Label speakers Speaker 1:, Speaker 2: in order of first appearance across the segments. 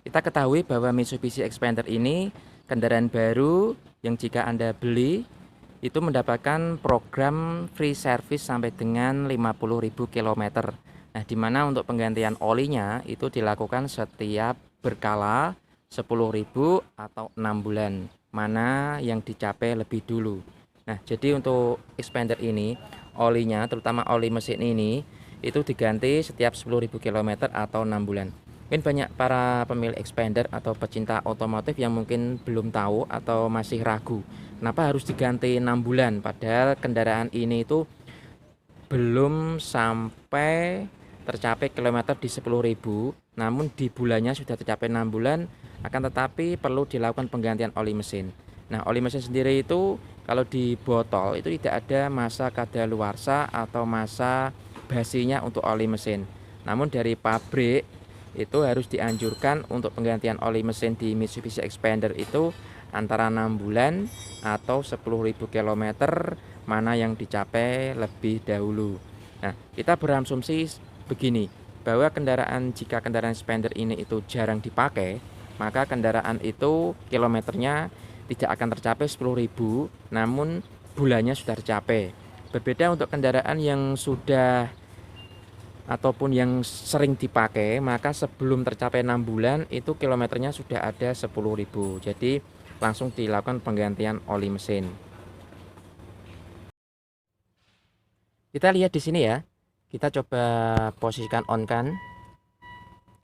Speaker 1: Kita ketahui bahwa Mitsubishi Xpander ini kendaraan baru yang jika Anda beli itu mendapatkan program free service sampai dengan 50.000 km. Nah, di mana untuk penggantian olinya itu dilakukan setiap berkala 10.000 atau 6 bulan. Mana yang dicapai lebih dulu. Nah, jadi untuk Xpander ini olinya, terutama oli mesin ini itu diganti setiap 10.000 km atau 6 bulan. Mungkin banyak para pemilik Xpander atau pecinta otomotif yang mungkin belum tahu atau masih ragu kenapa harus diganti 6 bulan, padahal kendaraan ini itu belum sampai tercapai kilometer di 10.000, namun di bulannya sudah tercapai 6 bulan, akan tetapi perlu dilakukan penggantian oli mesin. Nah, oli mesin sendiri itu kalau di botol itu tidak ada masa kadaluarsa atau masa basinya untuk oli mesin. Namun dari pabrik itu harus dianjurkan untuk penggantian oli mesin di Mitsubishi Xpander itu antara 6 bulan atau 10.000 km, mana yang dicapai lebih dahulu. Nah, kita berasumsi begini, bahwa jika kendaraan Xpander ini itu jarang dipakai, maka kendaraan itu kilometernya tidak akan tercapai 10.000, namun bulannya sudah tercapai. Berbeda untuk kendaraan yang sudah ataupun yang sering dipakai, maka sebelum tercapai 6 bulan itu kilometernya sudah ada 10.000. Jadi langsung dilakukan penggantian oli mesin. Kita lihat di sini ya. Kita coba posisikan on kan.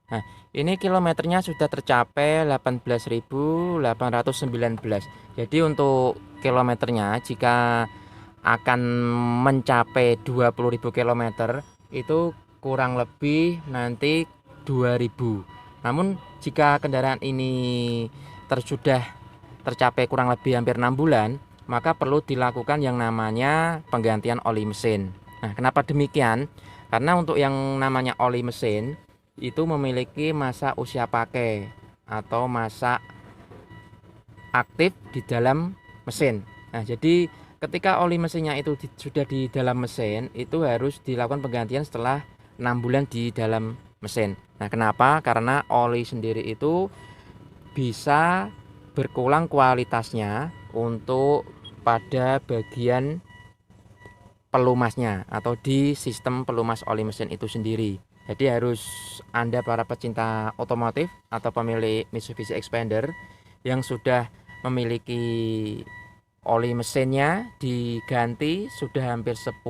Speaker 1: Nah, ini kilometernya sudah tercapai 18.819. Jadi untuk kilometernya jika akan mencapai 20.000 km itu kurang lebih nanti 2000. Namun jika kendaraan ini sudah tercapai kurang lebih hampir 6 bulan, maka perlu dilakukan yang namanya penggantian oli mesin. Nah, kenapa demikian? Karena untuk yang namanya oli mesin itu memiliki masa usia pakai atau masa aktif di dalam mesin. Nah, jadi ketika oli mesinnya itu sudah di dalam mesin, itu harus dilakukan penggantian setelah 6 bulan di dalam mesin. Nah, kenapa? Karena oli sendiri itu bisa berkurang kualitasnya untuk pada bagian pelumasnya atau di sistem pelumas oli mesin itu sendiri. Jadi harus Anda para pecinta otomotif atau pemilik Mitsubishi Xpander yang sudah memiliki oli mesinnya diganti sudah hampir 10.000,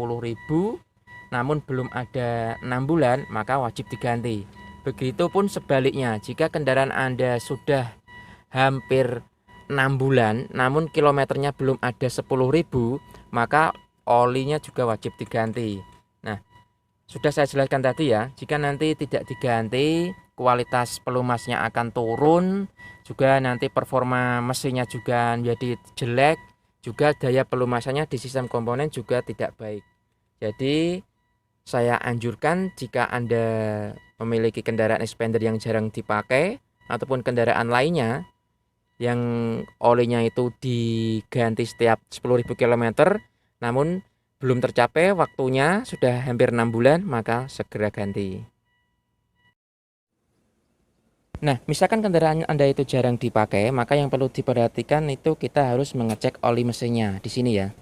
Speaker 1: namun belum ada 6 bulan, maka wajib diganti. Begitupun sebaliknya, jika kendaraan Anda sudah hampir 6 bulan, namun kilometernya belum ada 10.000, maka olinya juga wajib diganti. Nah, sudah saya jelaskan tadi ya, jika nanti tidak diganti, kualitas pelumasnya akan turun, juga nanti performa mesinnya juga menjadi jelek, juga daya pelumasannya di sistem komponen juga tidak baik. Jadi saya anjurkan jika Anda memiliki kendaraan Xpander yang jarang dipakai ataupun kendaraan lainnya yang olinya itu diganti setiap 10.000 km, namun belum tercapai waktunya sudah hampir 6 bulan, maka segera ganti. Nah, misalkan kendaraan Anda itu jarang dipakai, maka yang perlu diperhatikan itu kita harus mengecek oli mesinnya di sini ya.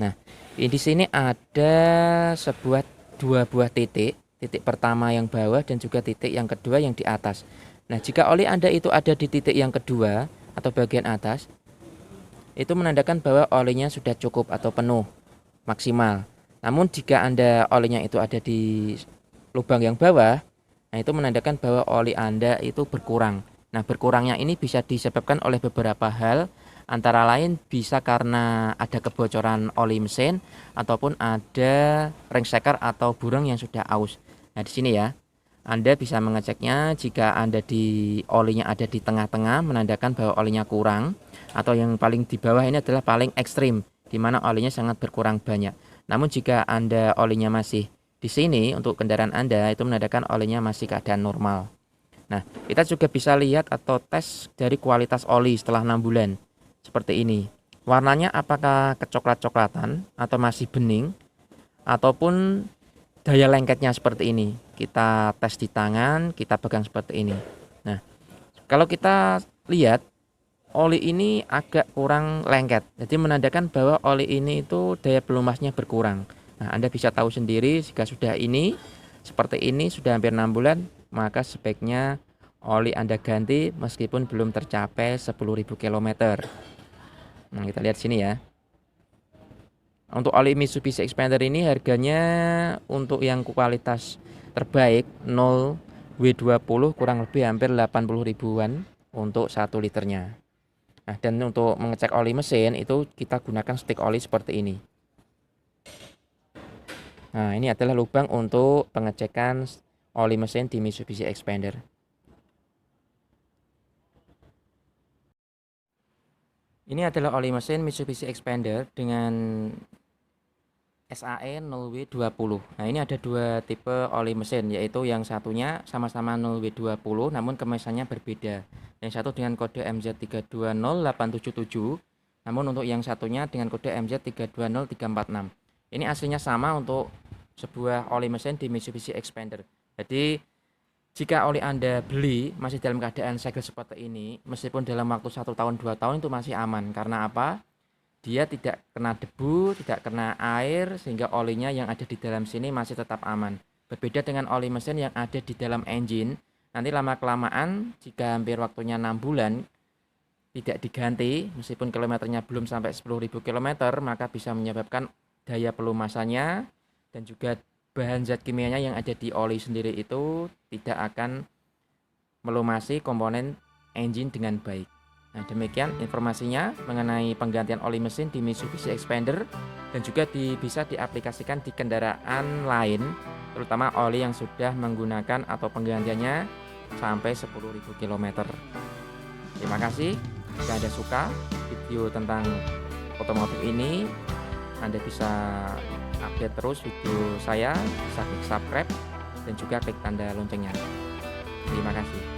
Speaker 1: Nah, di sini ada dua buah titik, titik pertama yang bawah dan juga titik yang kedua yang di atas. Nah, jika oli Anda itu ada di titik yang kedua atau bagian atas, itu menandakan bahwa olinya sudah cukup atau penuh, maksimal. Namun jika Anda olinya itu ada di lubang yang bawah, nah itu menandakan bahwa oli Anda itu berkurang. Nah, berkurangnya ini bisa disebabkan oleh beberapa hal, antara lain bisa karena ada kebocoran oli mesin ataupun ada ringseker atau burung yang sudah aus. Nah, di sini ya, Anda bisa mengeceknya jika Anda di olinya ada di tengah-tengah, menandakan bahwa olinya kurang, atau yang paling di bawah ini adalah paling ekstrim, di mana olinya sangat berkurang banyak. Namun jika Anda olinya masih di sini untuk kendaraan Anda itu menandakan olinya masih keadaan normal. Nah, kita juga bisa lihat atau tes dari kualitas oli setelah 6 bulan. Seperti ini. Warnanya apakah kecoklat-coklatan atau masih bening ataupun daya lengketnya seperti ini. Kita tes di tangan, kita pegang seperti ini. Nah, Kalau kita lihat oli ini agak kurang lengket, jadi menandakan bahwa oli ini itu daya pelumasnya berkurang. Nah, Anda bisa tahu sendiri jika sudah ini seperti ini sudah hampir 6 bulan, maka sebaiknya oli Anda ganti meskipun belum tercapai 10.000 km. Nah, kita lihat sini ya. Untuk oli Mitsubishi Xpander ini harganya untuk yang kualitas terbaik 0W20 kurang lebih hampir 80 ribuan untuk 1 liternya. Nah, dan untuk mengecek oli mesin itu kita gunakan stik oli seperti ini. Nah, ini adalah lubang untuk pengecekan oli mesin di Mitsubishi Xpander. Ini adalah oli mesin Mitsubishi Xpander dengan SAE 0W20. Nah, ini ada dua tipe oli mesin, yaitu yang satunya sama-sama 0W20 namun kemasannya berbeda. Yang satu dengan kode MZ320877, namun untuk yang satunya dengan kode MZ320346. Ini aslinya sama untuk sebuah oli mesin di Mitsubishi Xpander. Jadi jika oli Anda beli masih dalam keadaan segel seperti ini, meskipun dalam waktu 1 tahun 2 tahun itu masih aman. Karena apa? Dia tidak kena debu, tidak kena air, sehingga olinya yang ada di dalam sini masih tetap aman. Berbeda dengan oli mesin yang ada di dalam engine, nanti lama-kelamaan jika hampir waktunya 6 bulan tidak diganti, meskipun kilometernya belum sampai 10.000 km, maka bisa menyebabkan daya pelumasannya dan juga bahan zat kimianya yang ada di oli sendiri itu tidak akan melumasi komponen engine dengan baik. Nah, demikian informasinya mengenai penggantian oli mesin di Mitsubishi Xpander dan juga bisa diaplikasikan di kendaraan lain, terutama oli yang sudah menggunakan atau penggantiannya sampai 10.000 km. Terima kasih. Jika Anda suka video tentang otomotif ini, Anda bisa update terus video saya, bisa klik subscribe dan juga klik tanda loncengnya. Terima kasih.